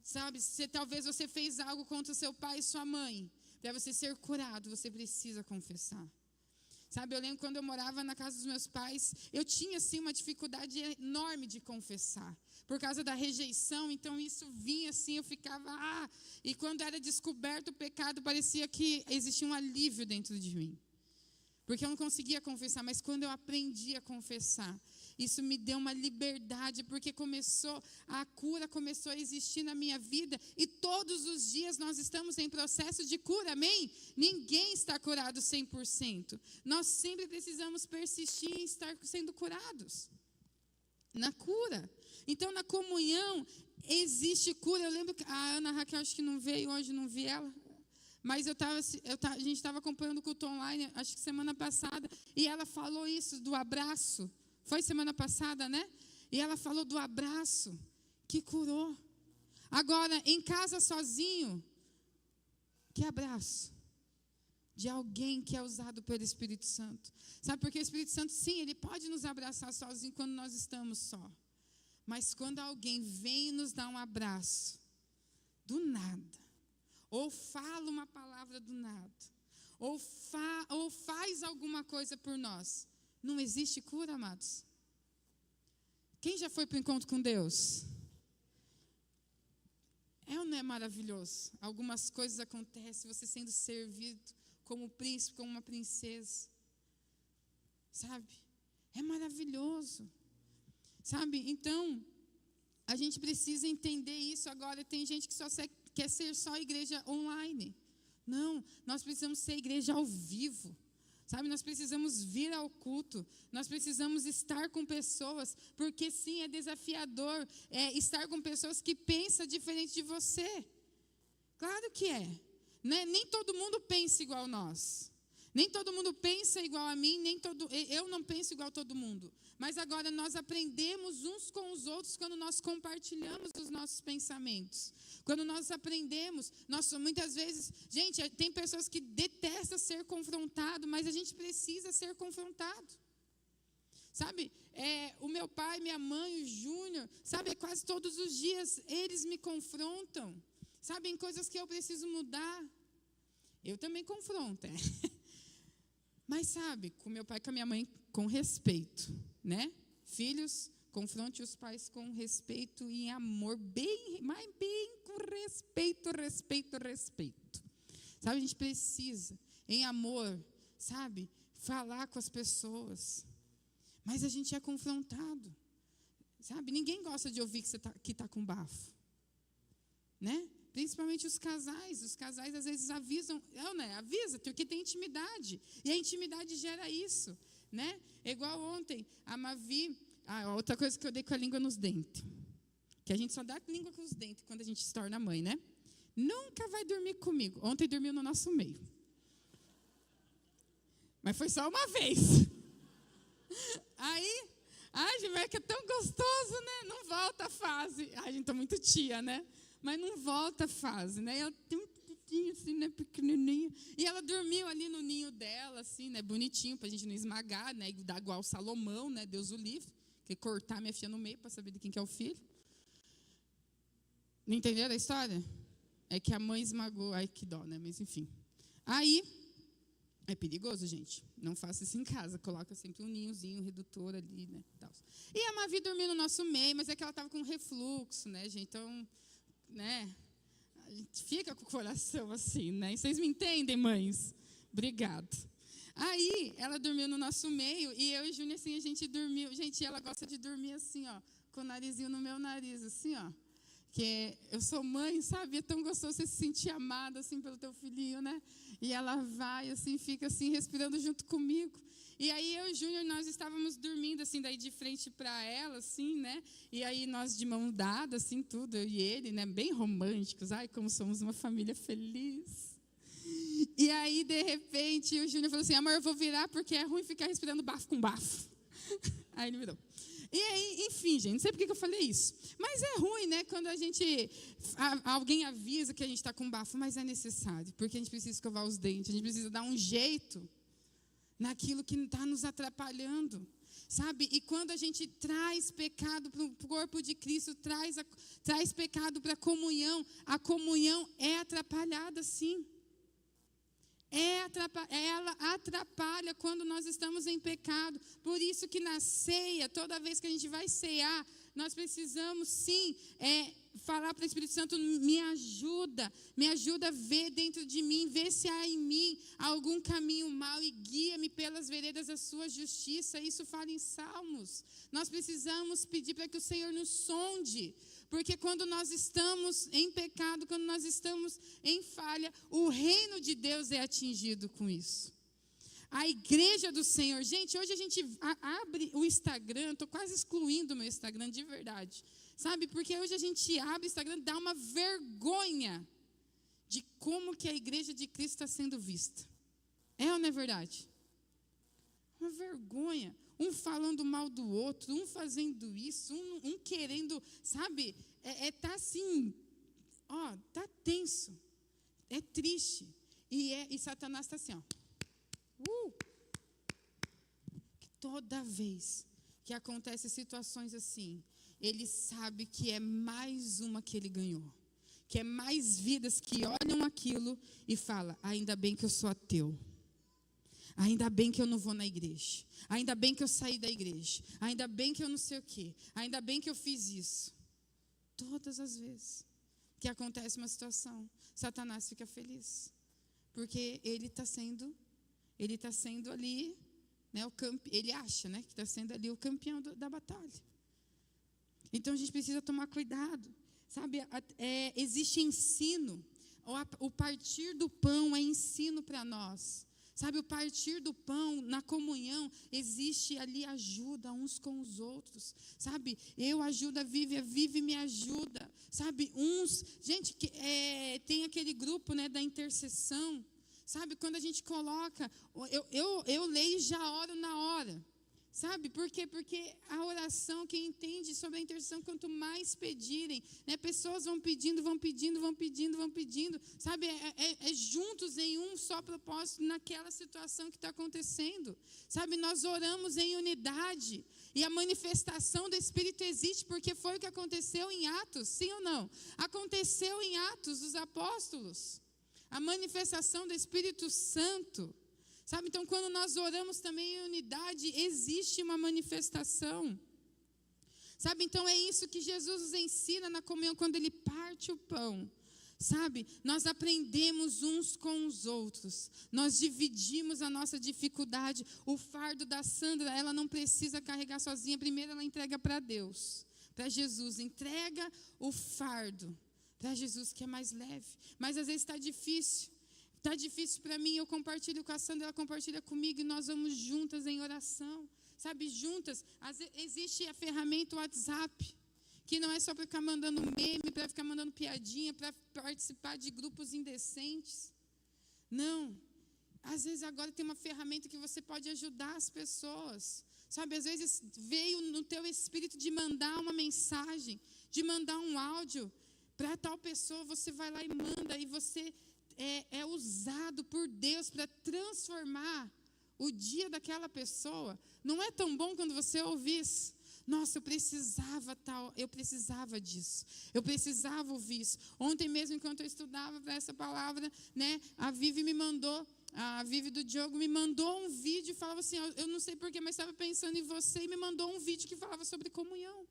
Sabe, talvez você fez algo contra o seu pai e sua mãe, para você ser curado, você precisa confessar. Sabe, eu lembro quando eu morava na casa dos meus pais, eu tinha assim uma dificuldade enorme de confessar. Por causa da rejeição, então isso vinha assim, eu ficava, e quando era descoberto o pecado, parecia que existia um alívio dentro de mim. Porque eu não conseguia confessar, mas quando eu aprendi a confessar, isso me deu uma liberdade, porque a cura começou a existir na minha vida, e todos os dias nós estamos em processo de cura, amém? Ninguém está curado 100%. Nós sempre precisamos persistir em estar sendo curados. Na cura. Então, na comunhão, existe cura. Eu lembro que a Ana Raquel, acho que não veio hoje, não vi ela. Mas a gente estava acompanhando o culto online, acho que semana passada, e ela falou isso do abraço. Foi semana passada, né? E ela falou do abraço que curou. Agora, em casa sozinho, que abraço? De alguém que é usado pelo Espírito Santo. Sabe, porque o Espírito Santo, sim, ele pode nos abraçar sozinho quando nós estamos só. Mas quando alguém vem nos dar um abraço, do nada, ou fala uma palavra do nada, ou faz alguma coisa por nós, não existe cura, amados? Quem já foi para o encontro com Deus? É ou não é maravilhoso? Algumas coisas acontecem, você sendo servido como príncipe, como uma princesa. sabe? É maravilhoso, sabe? Então, a gente precisa entender isso. Agora, tem gente que quer ser só igreja online. Não, nós precisamos ser igreja ao vivo, sabe? Nós precisamos vir ao culto, nós precisamos estar com pessoas, porque sim, é desafiador estar com pessoas que pensam diferente de você. Claro que é, né? Nem todo mundo pensa igual a nós. Nem todo mundo pensa igual a mim, eu não penso igual a todo mundo. Mas agora nós aprendemos uns com os outros quando nós compartilhamos os nossos pensamentos. Quando nós aprendemos, muitas vezes, gente, tem pessoas que detestam ser confrontado, mas a gente precisa ser confrontado. Sabe, o meu pai, minha mãe, o Júnior, sabe, quase todos os dias eles me confrontam. Sabe, em coisas que eu preciso mudar. Eu também confronto, Mas sabe, com meu pai e com a minha mãe, com respeito, né? Filhos, confronte os pais com respeito e amor, mas bem com respeito. Sabe, a gente precisa, em amor, sabe, falar com as pessoas. Mas a gente é confrontado, sabe? Ninguém gosta de ouvir que tá com bafo, né? Principalmente os casais às vezes avisam, avisa, porque tem intimidade, e a intimidade gera isso, né? Igual ontem, a Mavi, outra coisa que eu dei com a língua nos dentes, que a gente só dá língua com os dentes quando a gente se torna mãe, né? Nunca vai dormir comigo. Ontem dormiu no nosso meio, mas foi só uma vez. Aí, Gilberto, que é tão gostoso, né? Não volta a fase. A gente tá muito tia, né? Mas não volta a fase, né? Ela tem um titinho assim, né, pequenininho. E ela dormiu ali no ninho dela, assim, né, bonitinho, pra gente não esmagar, né, dar igual Salomão, né, Deus o livre, que cortar minha filha no meio para saber de quem que é o filho. Não entenderam a história? É que a mãe esmagou, ai que dó, né, mas enfim. Aí, é perigoso, gente, não faça isso em casa, coloca sempre um ninhozinho, um redutor ali, né, tal. E a Mavi dormiu no nosso meio, mas é que ela estava com refluxo, né, gente, então... né? A gente fica com o coração assim, né? E vocês me entendem, mães? Obrigado. Aí, ela dormiu no nosso meio e eu e Júnior, assim, a gente dormiu. Gente, ela gosta de dormir assim, ó, com o narizinho no meu nariz, assim, ó. Que eu sou mãe, sabe? É tão gostoso você se sentir amada, assim, pelo teu filhinho, né? E ela vai, assim, fica assim, respirando junto comigo. E aí eu e o Júnior, nós estávamos dormindo, assim, daí de frente para ela, assim, né? E aí nós de mão dada, assim, tudo, eu e ele, né? Bem românticos. Ai, como somos uma família feliz. E aí, de repente, o Júnior falou assim, amor, eu vou virar porque é ruim ficar respirando bafo com bafo. Aí ele virou. E aí, enfim, gente, não sei por que eu falei isso. Mas é ruim, né? Quando alguém avisa que a gente está com bafo, mas é necessário, porque a gente precisa escovar os dentes, a gente precisa dar um jeito naquilo que está nos atrapalhando, sabe? E quando a gente traz pecado para o corpo de Cristo, traz pecado para a comunhão é atrapalhada, sim. Ela atrapalha quando nós estamos em pecado. Por isso que na ceia, toda vez que a gente vai cear, nós precisamos sim falar para o Espírito Santo, me ajuda a ver dentro de mim, ver se há em mim algum caminho mau e guia-me pelas veredas da sua justiça. Isso fala em Salmos. Nós precisamos pedir para que o Senhor nos sonde, porque quando nós estamos em pecado, quando nós estamos em falha, o reino de Deus é atingido com isso. A igreja do Senhor, gente, hoje a gente abre o Instagram, estou quase excluindo o meu Instagram de verdade, sabe? Porque hoje a gente abre o Instagram, dá uma vergonha de como que a igreja de Cristo está sendo vista. É ou não é verdade? Uma vergonha. Um falando mal do outro, um fazendo isso, um querendo, sabe? Tá assim, tá tenso, é triste. E Satanás está assim, que toda vez que acontecem situações assim, ele sabe que é mais uma que ele ganhou, que é mais vidas que olham aquilo e falam, ainda bem que eu sou ateu, ainda bem que eu não vou na igreja, ainda bem que eu saí da igreja, ainda bem que eu não sei o quê, ainda bem que eu fiz isso. Todas as vezes que acontece uma situação, Satanás fica feliz, porque ele está sendo ali né, ele acha, né, que está sendo ali o campeão da batalha. Então a gente precisa tomar cuidado. Sabe, existe ensino. O partir do pão é ensino para nós. Sabe, o partir do pão, na comunhão, existe ali ajuda uns com os outros. Sabe, eu ajudo a Vivi me ajuda. Sabe, gente, tem aquele grupo, né, da intercessão. Sabe, quando a gente coloca, eu leio e já oro na hora. Sabe, por quê? Porque a oração, quem entende sobre a intercessão, quanto mais pedirem, né, pessoas vão pedindo, sabe, juntos em um só propósito naquela situação que está acontecendo. Sabe, nós oramos em unidade e a manifestação do Espírito existe, porque foi o que aconteceu em Atos, sim ou não? Aconteceu em Atos dos Apóstolos, a manifestação do Espírito Santo. Sabe, então quando nós oramos também em unidade, existe uma manifestação. Sabe, então é isso que Jesus nos ensina na comunhão, quando Ele parte o pão. Sabe, nós aprendemos uns com os outros, nós dividimos a nossa dificuldade. O fardo da Sandra, ela não precisa carregar sozinha, primeiro ela entrega para Deus, para Jesus, entrega o fardo para Jesus, que é mais leve. Mas às vezes está difícil. Está difícil para mim, eu compartilho com a Sandra, ela compartilha comigo e nós vamos juntas em oração. Sabe, juntas, existe a ferramenta WhatsApp, que não é só para ficar mandando meme, para ficar mandando piadinha, para participar de grupos indecentes. Não, às vezes agora tem uma ferramenta que você pode ajudar as pessoas. Sabe, às vezes veio no teu espírito de mandar uma mensagem, de mandar um áudio para tal pessoa, você vai lá e manda, e você é usado por Deus para transformar o dia daquela pessoa. Não é tão bom quando você ouve isso? Nossa, eu precisava disso, eu precisava ouvir isso. Ontem mesmo, enquanto eu estudava para essa palavra, né, a Vivi do Diogo me mandou um vídeo e falava assim, eu não sei porquê, mas estava pensando em você, e me mandou um vídeo que falava sobre comunhão.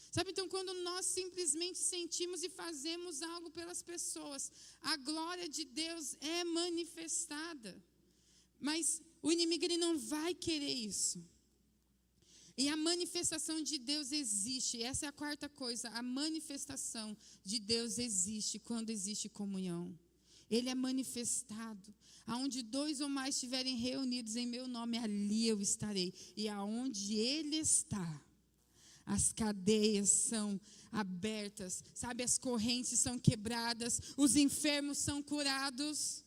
Sabe, então quando nós simplesmente sentimos e fazemos algo pelas pessoas, a glória de Deus é manifestada. Mas o inimigo, ele não vai querer isso. E a manifestação de Deus existe. Essa é a quarta coisa. A manifestação de Deus existe quando existe comunhão. Ele é manifestado. Aonde 2 ou mais estiverem reunidos em meu nome, ali eu estarei. E aonde Ele está, as cadeias são abertas, sabe, as correntes são quebradas, os enfermos são curados,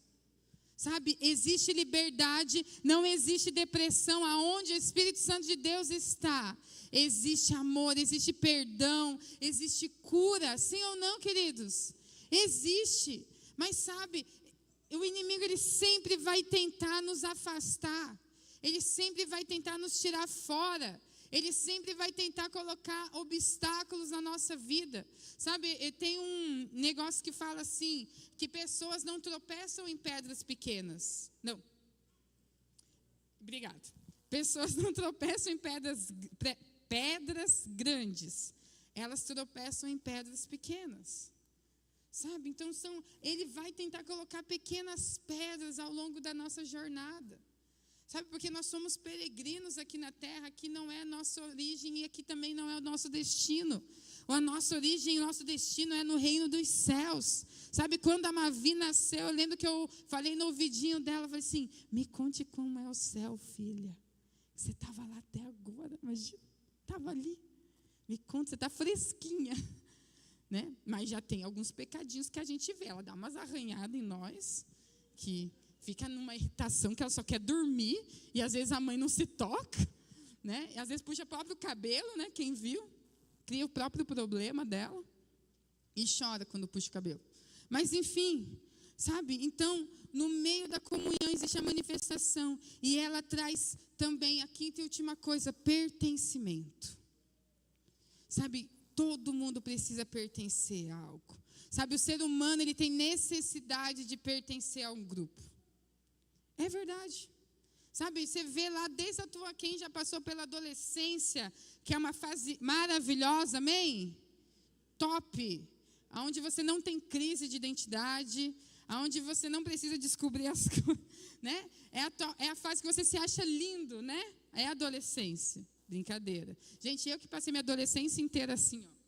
sabe, existe liberdade, não existe depressão. Aonde o Espírito Santo de Deus está, existe amor, existe perdão, existe cura, sim ou não, queridos? Existe, mas sabe, o inimigo, ele sempre vai tentar nos afastar, ele sempre vai tentar nos tirar fora. Ele sempre vai tentar colocar obstáculos na nossa vida. Sabe, tem um negócio que fala assim, que pessoas não tropeçam em pedras pequenas. Não. Obrigado. Pessoas não tropeçam em pedras grandes. Elas tropeçam em pedras pequenas. Sabe, então ele vai tentar colocar pequenas pedras ao longo da nossa jornada. Sabe, porque nós somos peregrinos aqui na terra, aqui não é a nossa origem e aqui também não é o nosso destino. A nossa origem e o nosso destino é no reino dos céus. Sabe, quando a Mavi nasceu, eu lembro que eu falei no ouvidinho dela, falei assim, me conte como é o céu, filha. Você estava lá até agora, imagina, estava ali. Me conta, você está fresquinha. Né? Mas já tem alguns pecadinhos que a gente vê, ela dá umas arranhadas em nós, que fica numa irritação que ela só quer dormir, e às vezes a mãe não se toca, né? E às vezes puxa o próprio cabelo, né? Quem viu, cria o próprio problema dela, e chora quando puxa o cabelo. Mas enfim, sabe? Então, no meio da comunhão existe a manifestação, e ela traz também a quinta e última coisa, pertencimento. Sabe, todo mundo precisa pertencer a algo. Sabe, o ser humano, ele tem necessidade de pertencer a um grupo. É verdade. Sabe, você vê lá desde quem já passou pela adolescência, que é uma fase maravilhosa, amém? Top. Onde você não tem crise de identidade, onde você não precisa descobrir as coisas. né? É a fase que você se acha lindo, né? É a adolescência. Brincadeira. Gente, eu que passei minha adolescência inteira assim, ó.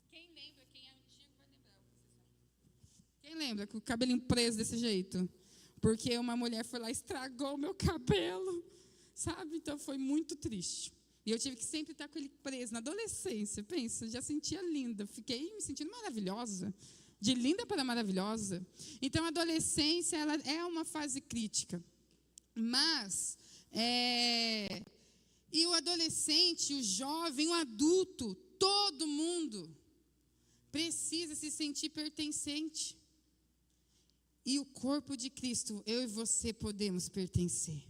Quem lembra, quem é antigo vai lembrar. Quem lembra com o cabelinho preso desse jeito? Porque uma mulher foi lá e estragou o meu cabelo, sabe? Então foi muito triste. E eu tive que sempre estar com ele preso na adolescência. Pensa, já sentia linda. Fiquei me sentindo maravilhosa. De linda para maravilhosa. Então, a adolescência ela é uma fase crítica. Mas, e o adolescente, o jovem, o adulto, todo mundo precisa se sentir pertencente. E o corpo de Cristo, eu e você podemos pertencer.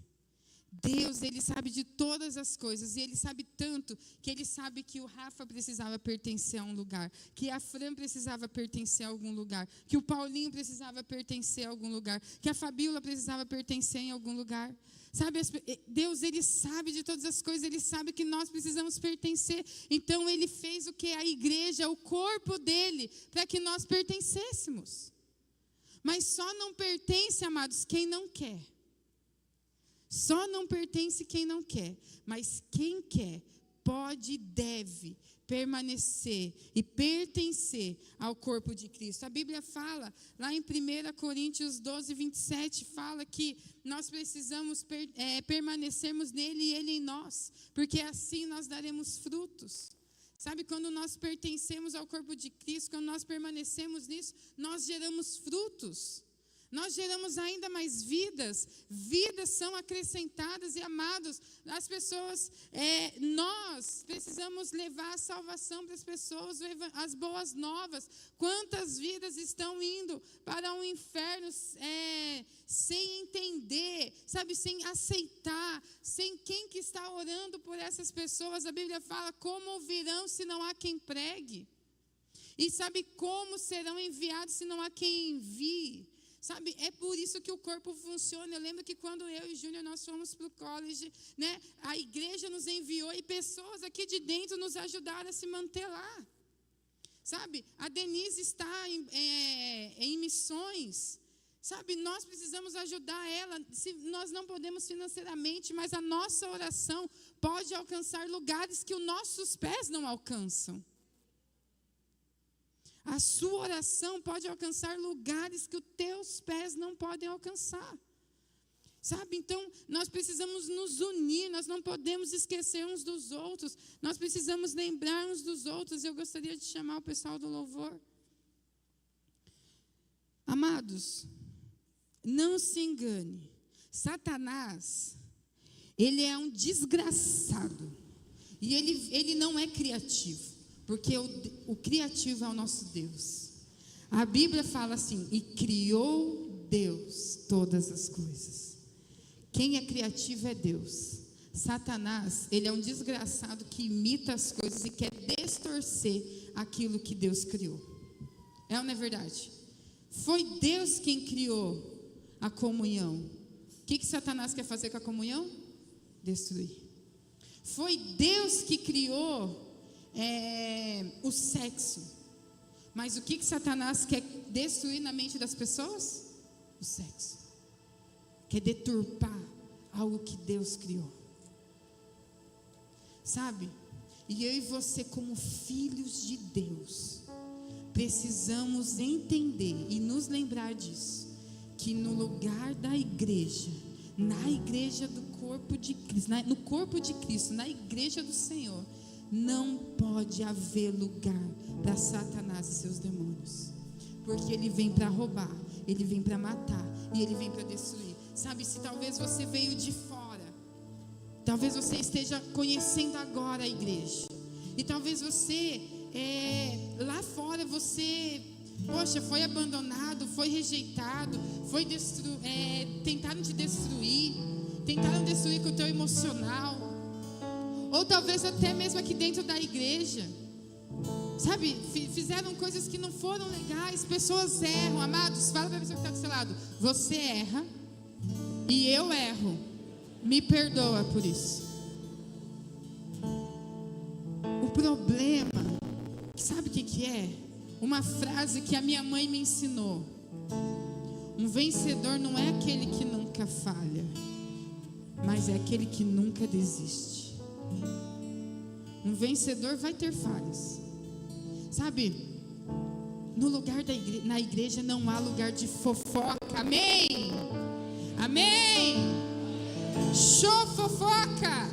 Deus, Ele sabe de todas as coisas, e Ele sabe tanto, que Ele sabe que o Rafa precisava pertencer a um lugar, que a Fran precisava pertencer a algum lugar, que o Paulinho precisava pertencer a algum lugar, que a Fabíola precisava pertencer em algum lugar. Sabe, Deus, Ele sabe de todas as coisas, Ele sabe que nós precisamos pertencer. Então, Ele fez o que? A igreja, o corpo dEle, para que nós pertencêssemos. Mas só não pertence, amados, quem não quer. Só não pertence quem não quer, mas quem quer pode e deve permanecer e pertencer ao corpo de Cristo. A Bíblia fala, lá em 1 Coríntios 12, 27, fala que nós precisamos permanecermos nele e ele em nós, porque assim nós daremos frutos. Sabe, quando nós pertencemos ao corpo de Cristo, quando nós permanecemos nisso, nós geramos frutos. Nós geramos ainda mais vidas são acrescentadas e amados, as pessoas, nós precisamos levar a salvação para as pessoas, as boas novas. Quantas vidas estão indo para um inferno sem entender, sabe, sem aceitar, sem quem que está orando por essas pessoas? A Bíblia fala, como ouvirão se não há quem pregue? E sabe como serão enviados se não há quem envie? Sabe, é por isso que o corpo funciona. Eu lembro que quando eu e Júnior nós fomos para o college, né, a igreja nos enviou e pessoas aqui de dentro nos ajudaram a se manter lá. Sabe, a Denise está em missões. Sabe, nós precisamos ajudar ela. Nós não podemos financeiramente, mas a nossa oração pode alcançar lugares que os nossos pés não alcançam. A sua oração pode alcançar lugares que os teus pés não podem alcançar. Sabe, então nós precisamos nos unir, nós não podemos esquecer uns dos outros, nós precisamos lembrar uns dos outros. Eu gostaria de chamar o pessoal do louvor. Amados, não se engane, Satanás, ele é um desgraçado, e ele não é criativo. Porque o criativo é o nosso Deus. A Bíblia fala assim, e criou Deus todas as coisas. Quem é criativo é Deus. Satanás, ele é um desgraçado que imita as coisas e quer distorcer aquilo que Deus criou. É ou não é verdade? Foi Deus quem criou a comunhão. O que Satanás quer fazer com a comunhão? Destruir. Foi Deus que criou o sexo. Mas o que Satanás quer destruir na mente das pessoas? O sexo. Quer deturpar algo que Deus criou. Sabe? E eu e você, como filhos de Deus, precisamos entender e nos lembrar disso, que no lugar da igreja, na igreja do corpo de Cristo, no corpo de Cristo, na igreja do Senhor, não pode haver lugar para Satanás e seus demônios, porque ele vem para roubar, ele vem para matar e ele vem para destruir. Sabe, se talvez você veio de fora, talvez você esteja conhecendo agora a igreja, e talvez você lá fora você, poxa, foi abandonado, foi rejeitado, tentaram te destruir, tentaram destruir com o teu emocional. Ou talvez até mesmo aqui dentro da igreja, sabe, fizeram coisas que não foram legais. Pessoas erram, amados, fala para a pessoa que está do seu lado, você erra e eu erro, me perdoa por isso. O problema, sabe o que é? Uma frase que a minha mãe me ensinou: um vencedor não é aquele que não fofoca falha, mas é aquele que nunca desiste. Um vencedor vai ter falhas. Sabe, no lugar na igreja não há lugar de fofoca. Amém? Amém? Show fofoca.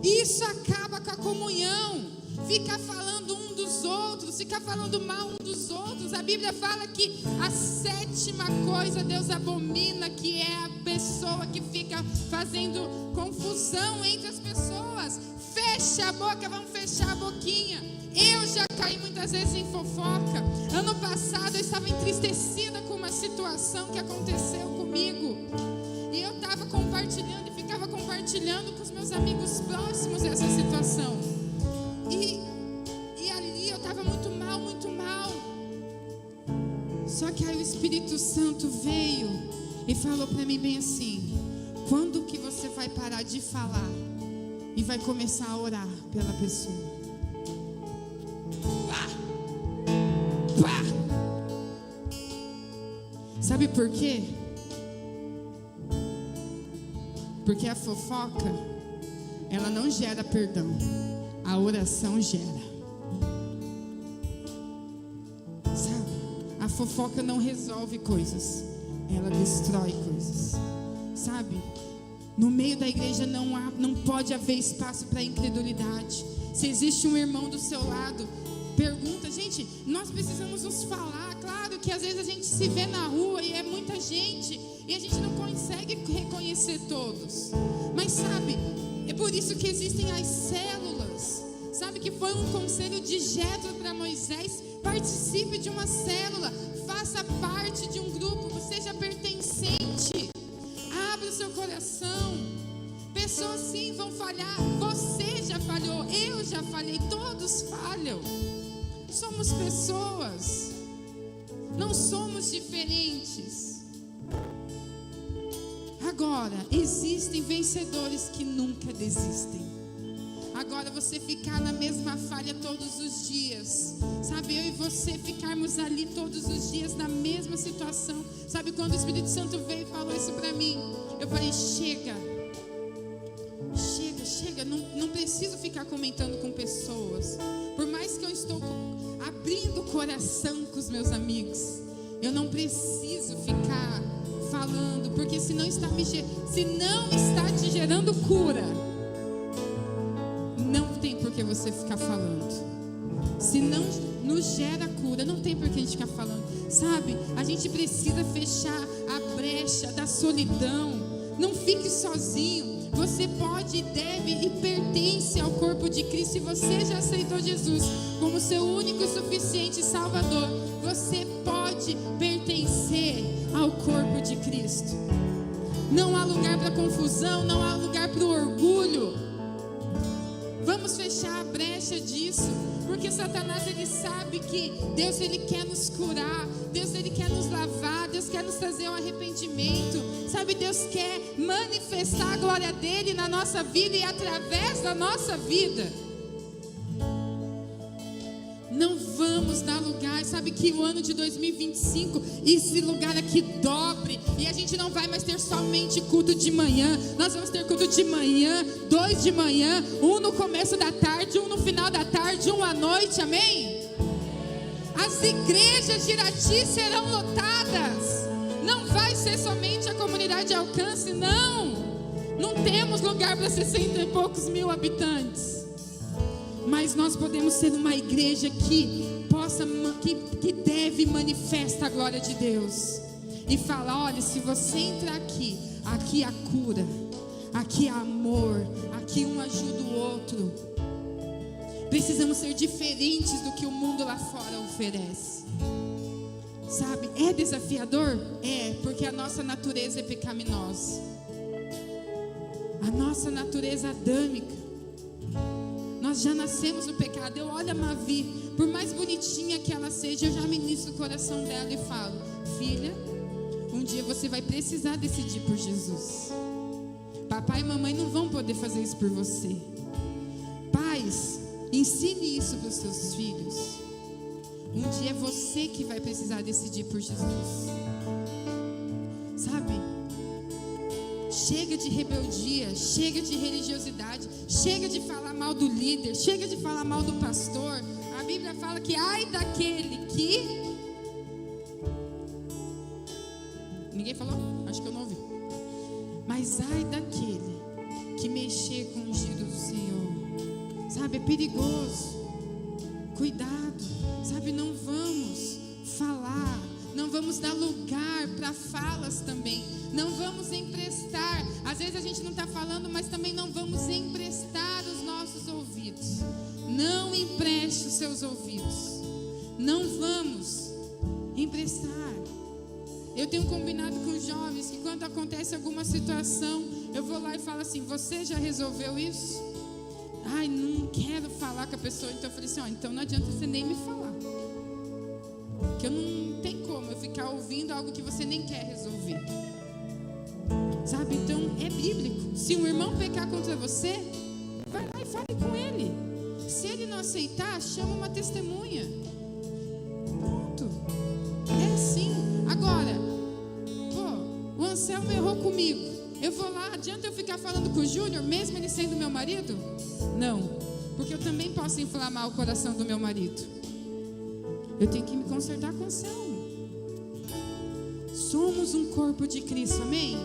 Isso acaba com a comunhão. Ficar falando um dos outros, ficar falando mal um dos outros. A Bíblia fala que a 7ª coisa Deus abomina, que é a pessoa que fica fazendo confusão entre as pessoas. Fecha a boca, vamos fechar a boquinha. Eu já caí muitas vezes em fofoca. Ano passado eu estava entristecida com uma situação que aconteceu comigo. E eu estava compartilhando e ficava compartilhando com os meus amigos próximos essa situação. E ali eu estava muito mal, muito mal. Só que aí o Espírito Santo veio e falou para mim bem assim: quando que você vai parar de falar e vai começar a orar pela pessoa? Sabe por quê? Porque a fofoca, ela não gera perdão, a oração gera. Sabe? A fofoca não resolve coisas, ela destrói coisas. Sabe? No meio da igreja não pode haver espaço para incredulidade. Se existe um irmão do seu lado, pergunta. Gente, nós precisamos nos falar. Claro que às vezes a gente se vê na rua e é muita gente e a gente não consegue reconhecer todos. Mas sabe, é por isso que existem as células. Sabe que foi um conselho de Jetro para Moisés: participe de uma célula, faça parte de um grupo, seja pertencente. Abra o seu coração. Pessoas sim vão falhar. Você já falhou, eu já falhei, todos falham. Somos pessoas, não somos diferentes. Agora, existem vencedores que nunca desistem. Agora, você ficar na mesma falha todos os dias, sabe, eu e você ficarmos ali todos os dias na mesma situação. Sabe, quando o Espírito Santo veio e falou isso para mim, eu falei: chega, não preciso ficar comentando com pessoas. Por mais que eu estou abrindo o coração com os meus amigos, eu não preciso ficar falando, porque se não está te gerando cura, não tem por que você ficar falando. Se não nos gera cura, não tem por que a gente ficar falando. Sabe, a gente precisa fechar a brecha da solidão. Não fique sozinho. Você pode, deve e pertence ao corpo de Cristo. Se você já aceitou Jesus como seu único e suficiente Salvador, você pode pertencer ao corpo de Cristo. Não há lugar para confusão, não há lugar para o orgulho. Vamos fechar a brecha disso, porque Satanás, ele sabe que Deus, ele quer nos curar, Deus, ele quer nos lavar, Deus quer nos trazer um arrependimento, sabe, Deus quer manifestar a glória dele na nossa vida e através da nossa vida. Não vamos dar lugar, sabe, que o ano de 2025, esse lugar aqui dobre, e a gente não vai mais ter somente culto de manhã, nós vamos ter culto de manhã, 2 de manhã, um no começo da tarde, um no final da tarde, um à noite, amém? As igrejas de Irati serão lotadas, não vai ser somente a comunidade de alcance, não temos lugar para 60 e poucos mil habitantes. Mas nós podemos ser uma igreja que deve manifestar a glória de Deus. E fala: olha, se você entrar aqui há cura, aqui há amor, aqui um ajuda o outro. Precisamos ser diferentes do que o mundo lá fora oferece. Sabe, é desafiador? É, porque a nossa natureza é pecaminosa. A nossa natureza adâmica. Nós já nascemos no pecado. Eu olho a Mavi, por mais bonitinha que ela seja, eu já ministro o coração dela e falo: filha, um dia você vai precisar decidir por Jesus. Papai e mamãe não vão poder fazer isso por você. Pais, ensine isso para os seus filhos. Um dia é você que vai precisar decidir por Jesus. Sabe? Chega de rebeldia, chega de religiosidade, chega de falar mal do líder, chega de falar mal do pastor. A Bíblia fala que ai daquele que... Ninguém falou? Acho que eu não ouvi. Mas ai daquele que mexer com o ungido do Senhor. Sabe, é perigoso. Cuidado. Sabe, não vamos falar, não vamos dar lugar para falas também. Não vamos emprestar. Às vezes a gente não está falando, mas também não vamos emprestar os nossos ouvidos. Não empreste os seus ouvidos. Não vamos emprestar. Eu tenho combinado com os jovens que quando acontece alguma situação, eu vou lá e falo assim: você já resolveu isso? Ai, não quero falar com a pessoa. Então eu falei assim: ó, então não adianta você nem me falar, que eu não tem como eu ficar ouvindo algo que você nem quer resolver. Sabe, então é bíblico. Se um irmão pecar contra você, vai lá e fale com ele. Se ele não aceitar, chama uma testemunha. Pronto. É assim. Agora, o Anselmo errou comigo. Eu vou lá, adianta eu ficar falando com o Júnior, mesmo ele sendo meu marido? Não, porque eu também posso inflamar o coração do meu marido. Eu tenho que me consertar com o Anselmo. Somos um corpo de Cristo, amém?